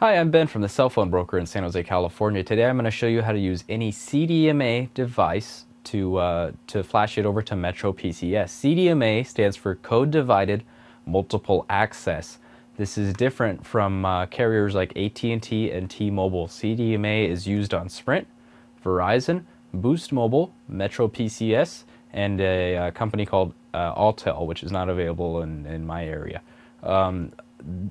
Hi, I'm Ben from the Cell Phone Broker in San Jose, California. Today I'm going to show you how to use any CDMA device to flash it over to Metro PCS. CDMA stands for Code Divided Multiple Access. This is different from carriers like AT&T and T-Mobile. CDMA is used on Sprint, Verizon, Boost Mobile, Metro PCS, and a company called Alltel, which is not available in my area.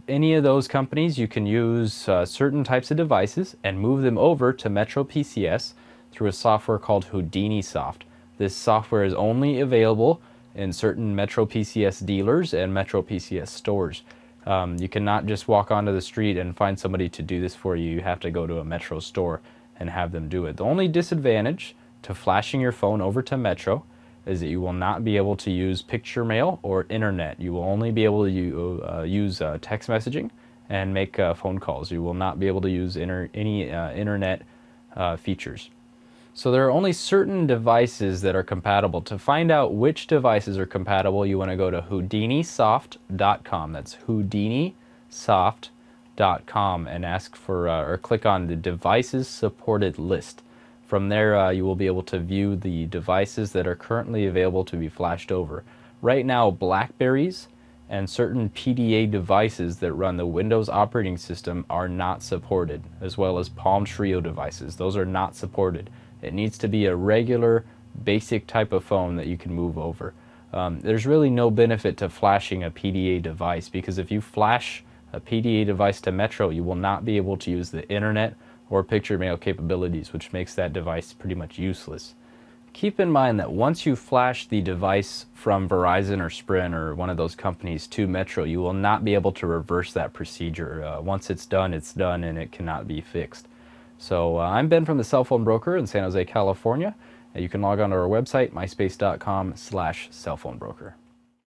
Any of those companies, you can use certain types of devices and move them over to Metro PCS through a software called Houdini Soft. This software is only available in certain Metro PCS dealers and Metro PCS stores. You cannot just walk onto the street and find somebody to do this for you. You have to go to a Metro store and have them do it. The only disadvantage to flashing your phone over to Metro is that you will not be able to use picture mail or internet. You will only be able to use text messaging and make phone calls. You will not be able to use any internet features. So there are only certain devices that are compatible. To find out which devices are compatible, you want to go to HoudiniSoft.com. That's HoudiniSoft.com and ask for or click on the devices supported list. From there, you will be able to view the devices that are currently available to be flashed over. Right now, Blackberries and certain PDA devices that run the Windows operating system are not supported, as well as Palm Trio devices. Those are not supported. It needs to be a regular, basic type of phone that you can move over. There's really no benefit to flashing a PDA device, because if you flash a PDA device to Metro, you will not be able to use the internet or picture mail capabilities, which makes that device pretty much useless. Keep in mind that once you flash the device from Verizon or Sprint or one of those companies to Metro, you will not be able to reverse that procedure. Once it's done and it cannot be fixed. So I'm Ben from the Cell Phone Broker in San Jose, California. You can log on to our website, myspace.com/cellphonebroker.